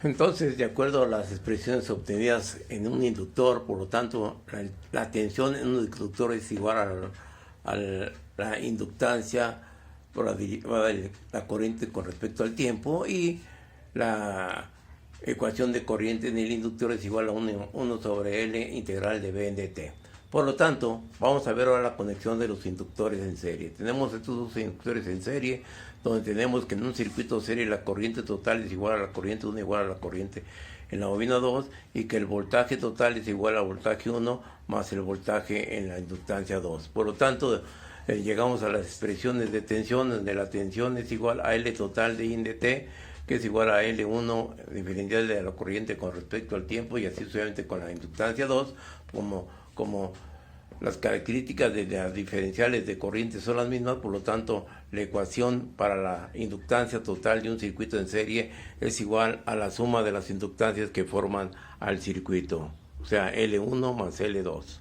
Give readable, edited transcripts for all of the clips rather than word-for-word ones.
Entonces, de acuerdo a las expresiones obtenidas en un inductor, por lo tanto, la tensión en un inductor es igual a la inductancia por la derivada de la corriente con respecto al tiempo, y la ecuación de corriente en el inductor es igual a 1 sobre L integral de B en dt. Por lo tanto, vamos a ver ahora la conexión de los inductores en serie. Tenemos estos dos inductores en serie, donde tenemos que en un circuito serie la corriente total es igual a la corriente 1 igual a la corriente en la bobina 2, y que el voltaje total es igual al voltaje 1 más el voltaje en la inductancia 2. Por lo tanto, llegamos a las expresiones de tensión, donde la tensión es igual a L total de I dt, que es igual a L1 diferencial de la corriente con respecto al tiempo, y así sucesivamente con la inductancia 2, como las características de las diferenciales de corriente son las mismas. Por lo tanto, la ecuación para la inductancia total de un circuito en serie es igual a la suma de las inductancias que forman al circuito, o sea, L1 más L2.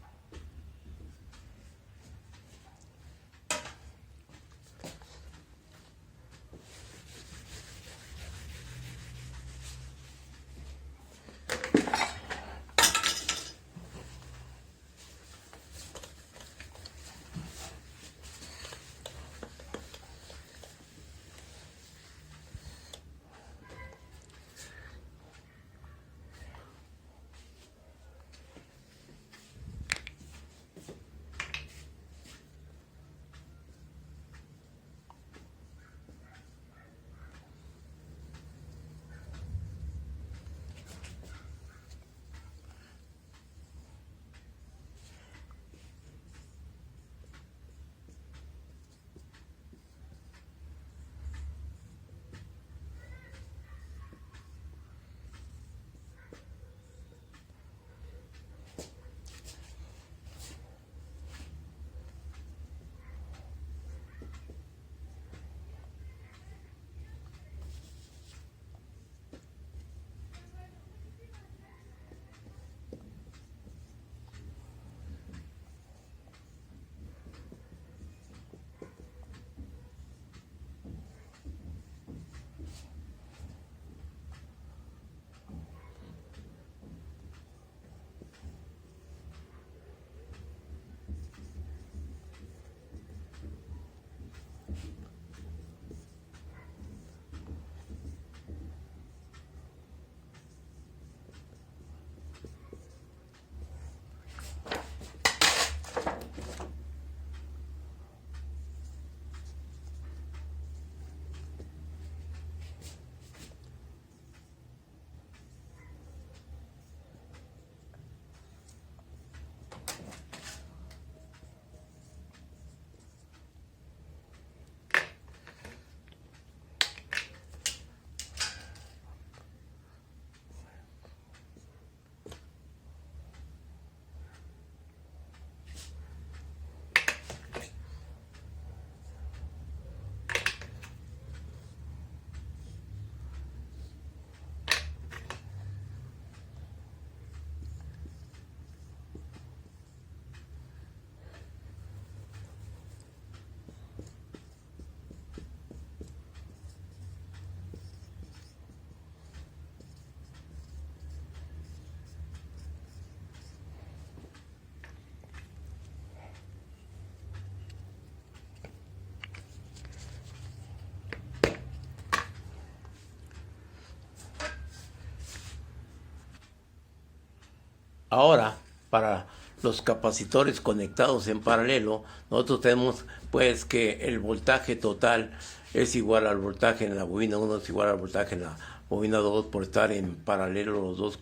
Ahora, para los capacitores conectados en paralelo, nosotros tenemos pues que el voltaje total es igual al voltaje en la bobina 1, es igual al voltaje en la bobina 2, por estar en paralelo los dos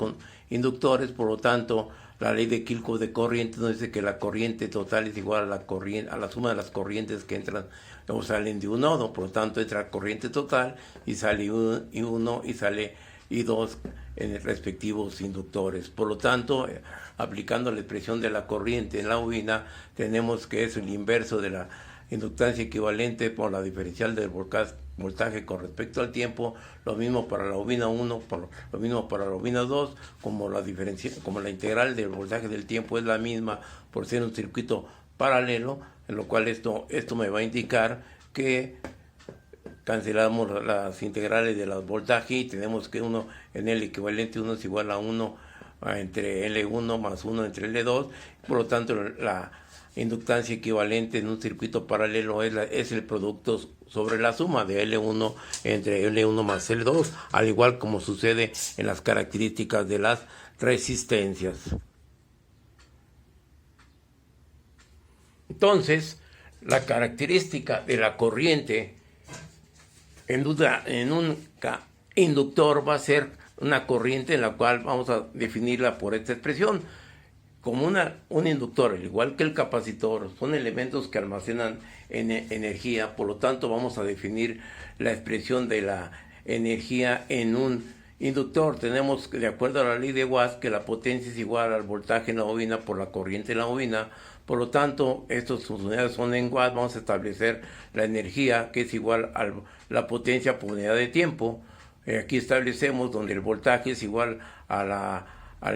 inductores. Por lo tanto, la ley de Kirchhoff de corriente nos dice que la corriente total es igual a la suma de las corrientes que entran o salen de un nodo. Por lo tanto, entra corriente total y sale I1 y sale I2 en respectivos inductores. Por lo tanto, aplicando la expresión de la corriente en la bobina, tenemos que es el inverso de la inductancia equivalente por la diferencial del voltaje con respecto al tiempo. Lo mismo para la bobina 1, lo mismo para la bobina 2, como la integral del voltaje del tiempo es la misma por ser un circuito paralelo, en lo cual esto me va a indicar que cancelamos las integrales de los voltajes y tenemos que uno en el equivalente 1 es igual a 1 entre L1 más 1 entre L2, por lo tanto la inductancia equivalente en un circuito paralelo es el producto sobre la suma de L1 entre L1 más L2, al igual como sucede en las características de las resistencias. Entonces, la característica de la corriente en un inductor va a ser una corriente en la cual vamos a definirla por esta expresión. Como un inductor, al igual que el capacitor, son elementos que almacenan energía, por lo tanto vamos a definir la expresión de la energía en un inductor. Tenemos, de acuerdo a la ley de Watt, que la potencia es igual al voltaje en la bobina por la corriente en la bobina. Por lo tanto, estas unidades son en Watt. Vamos a establecer la energía, que es igual a la potencia por unidad de tiempo. Aquí establecemos donde el voltaje es igual a la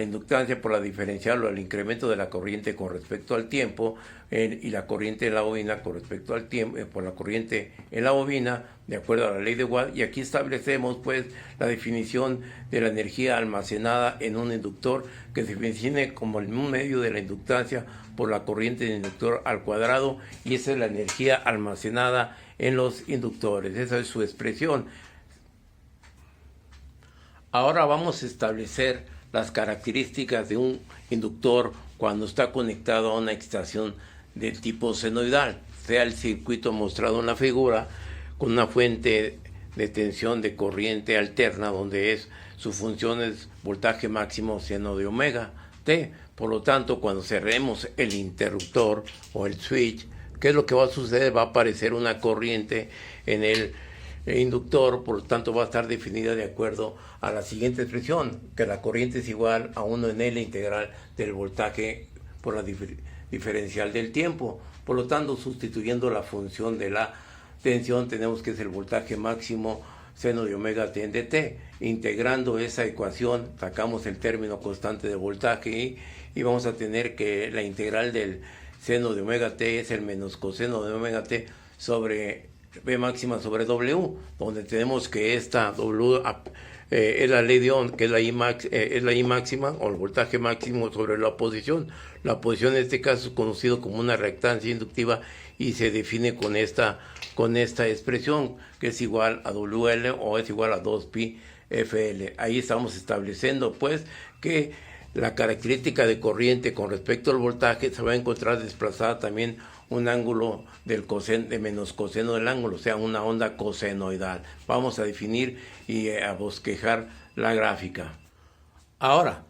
inductancia por la diferencial o al incremento de la corriente con respecto al tiempo, y la corriente en la bobina con respecto al tiempo, por la corriente en la bobina, de acuerdo a la ley de Watt. Y aquí establecemos pues la definición de la energía almacenada en un inductor, que se define como el medio de la inductancia por la corriente del inductor al cuadrado, y esa es la energía almacenada en los inductores. Esa es su expresión. Ahora vamos a establecer las características de un inductor cuando está conectado a una excitación del tipo senoidal, sea el circuito mostrado en la figura, con una fuente de tensión de corriente alterna, donde su función es voltaje máximo seno de omega t. Por lo tanto, cuando cerremos el interruptor o el switch, ¿qué es lo que va a suceder? Va a aparecer una corriente en el inductor, por lo tanto va a estar definida de acuerdo a la siguiente expresión, que la corriente es igual a 1 en L integral del voltaje por la diferencial del tiempo. Por lo tanto, sustituyendo la función de la tensión, tenemos que es el voltaje máximo seno de omega t en dt. Integrando esa ecuación, sacamos el término constante de voltaje y vamos a tener que la integral del seno de omega t es el menos coseno de omega t sobre B máxima sobre W, donde tenemos que esta W es la ley de Ohm, que es la I máxima, o el voltaje máximo sobre la oposición. La oposición en este caso es conocido como una reactancia inductiva y se define con esta expresión, que es igual a WL o es igual a 2pi FL. Ahí estamos estableciendo pues que la característica de corriente con respecto al voltaje se va a encontrar desplazada también un ángulo de menos coseno del ángulo, o sea, una onda cosenoidal. Vamos a definir y a bosquejar la gráfica. Ahora,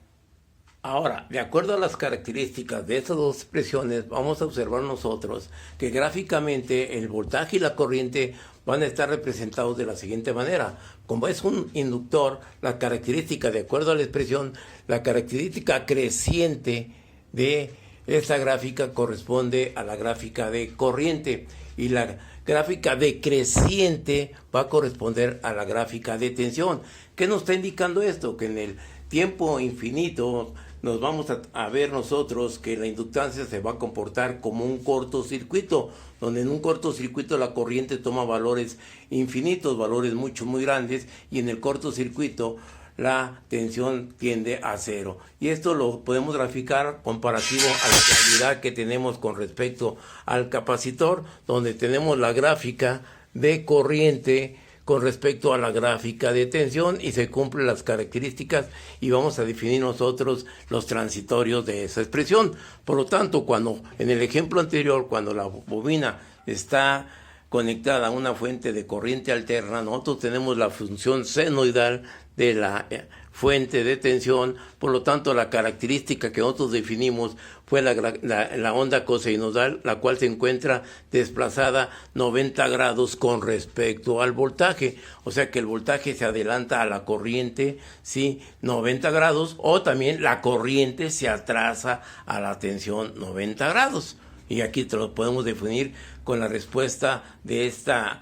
de acuerdo a las características de estas dos expresiones, vamos a observar nosotros que gráficamente el voltaje y la corriente van a estar representados de la siguiente manera. Como es un inductor, la característica, de acuerdo a la expresión, la característica creciente de esta gráfica corresponde a la gráfica de corriente, y la gráfica decreciente va a corresponder a la gráfica de tensión. ¿Qué nos está indicando esto? Que en el tiempo infinito nos vamos a ver nosotros que la inductancia se va a comportar como un cortocircuito, donde en un cortocircuito la corriente toma valores infinitos, valores muy grandes, y en el cortocircuito la tensión tiende a cero. Y esto lo podemos graficar comparativo a la realidad que tenemos con respecto al capacitor, donde tenemos la gráfica de corriente con respecto a la gráfica de tensión y se cumplen las características, y vamos a definir nosotros los transitorios de esa expresión. Por lo tanto, cuando en el ejemplo anterior, cuando la bobina está conectada a una fuente de corriente alterna, nosotros tenemos la función senoidal de la fuente de tensión. Por lo tanto, la característica que nosotros definimos fue la onda cosenoidal, la cual se encuentra desplazada 90 grados con respecto al voltaje. O sea que el voltaje se adelanta a la corriente, ¿sí? 90 grados, o también la corriente se atrasa a la tensión 90 grados. Y aquí te lo podemos definir con la respuesta de estas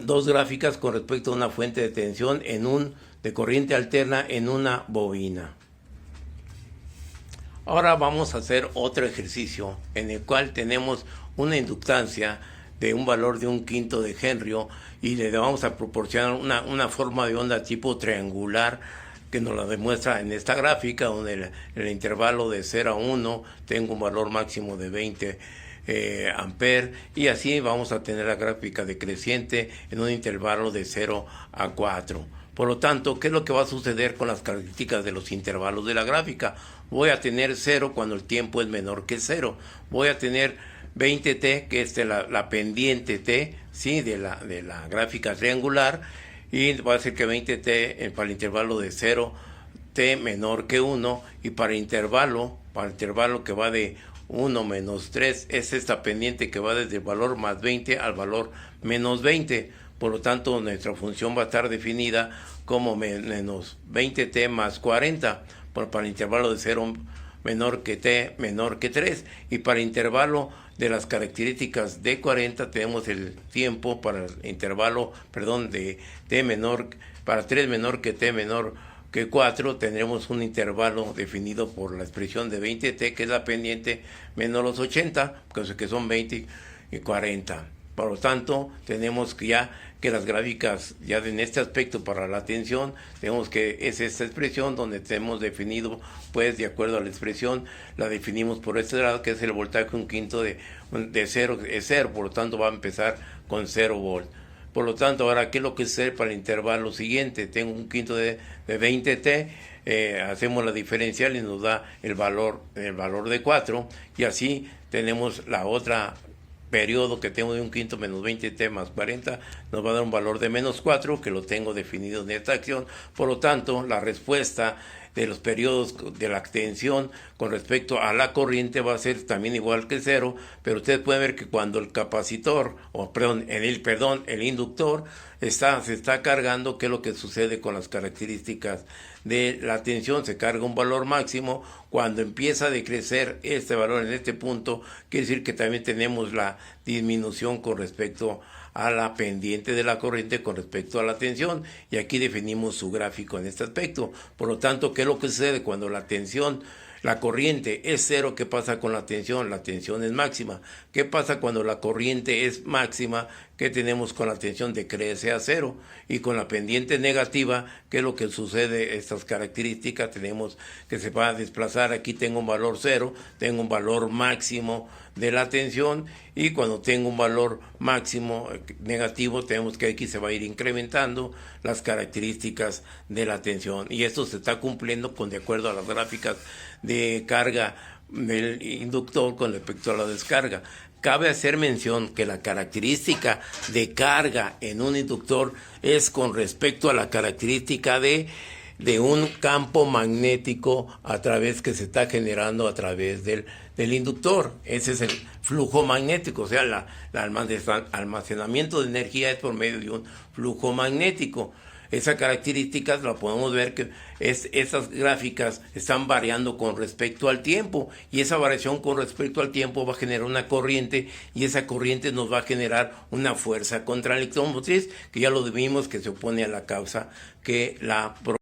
dos gráficas con respecto a una fuente de tensión de corriente alterna en una bobina. Ahora vamos a hacer otro ejercicio en el cual tenemos una inductancia de un valor de 1/5 de Henry y le vamos a proporcionar una forma de onda tipo triangular que nos la demuestra en esta gráfica, donde en el intervalo de 0 a 1 tengo un valor máximo de 20 amperes, y así vamos a tener la gráfica decreciente en un intervalo de 0 a 4. Por lo tanto, ¿qué es lo que va a suceder con las características de los intervalos de la gráfica? Voy a tener 0 cuando el tiempo es menor que 0. Voy a tener 20t, que es la pendiente t, ¿sí?, de la gráfica triangular, y va a ser que 20t para el intervalo de 0, t menor que 1, y para el intervalo que va de 1 menos 3, es esta pendiente que va desde el valor más 20 al valor menos 20. Por lo tanto, nuestra función va a estar definida como menos 20t más 40, para el intervalo de 0 menor que t menor que 3. Y para el intervalo de las características de 40 tenemos el tiempo para el intervalo, de t menor, para 3 menor que t menor que 4, tendremos un intervalo definido por la expresión de 20t, que es la pendiente, menos los 80, que son 20 y 40. Por lo tanto, tenemos que las gráficas, ya en este aspecto para la tensión, tenemos que es esta expresión donde tenemos definido, pues de acuerdo a la expresión, la definimos por este lado, que es el voltaje 1/5 de 0, es 0, por lo tanto va a empezar con 0 volt. Por lo tanto, ahora, ¿qué es lo que sucede para el intervalo siguiente? Tengo 1/5 de 20t, hacemos la diferencial y nos da el valor de 4, y así tenemos la otra periodo que tengo de 1/5 menos 20t más 40, nos va a dar un valor de menos 4, que lo tengo definido en esta acción. Por lo tanto, la respuesta de los periodos de la tensión con respecto a la corriente va a ser también igual que 0, pero ustedes pueden ver que cuando el capacitor, el inductor se está cargando, ¿qué es lo que sucede con las características de la tensión? Se carga un valor máximo. Cuando empieza a decrecer este valor en este punto, quiere decir que también tenemos la disminución con respecto a la pendiente de la corriente con respecto a la tensión, y aquí definimos su gráfico en este aspecto. Por lo tanto, ¿qué es lo que sucede cuando la corriente es 0? ¿Qué pasa con la tensión? La tensión es máxima. ¿Qué pasa cuando la corriente es máxima? ¿Qué tenemos con la tensión? Decrece a 0. Y con la pendiente negativa, ¿qué es lo que sucede? Estas características tenemos que se va a desplazar. Aquí tengo un valor 0, tengo un valor máximo de la tensión, y cuando tengo un valor máximo negativo, tenemos que aquí se va a ir incrementando las características de la tensión, y esto se está cumpliendo de acuerdo a las gráficas de carga del inductor con respecto a la descarga. Cabe hacer mención que la característica de carga en un inductor es con respecto a la característica de un campo magnético que se está generando a través del inductor. Ese es el flujo magnético, o sea, el almacenamiento de energía es por medio de un flujo magnético. Esas características la podemos ver que esas gráficas están variando con respecto al tiempo, y esa variación con respecto al tiempo va a generar una corriente, y esa corriente nos va a generar una fuerza contra el electrón motriz, que ya lo vimos que se opone a la causa que la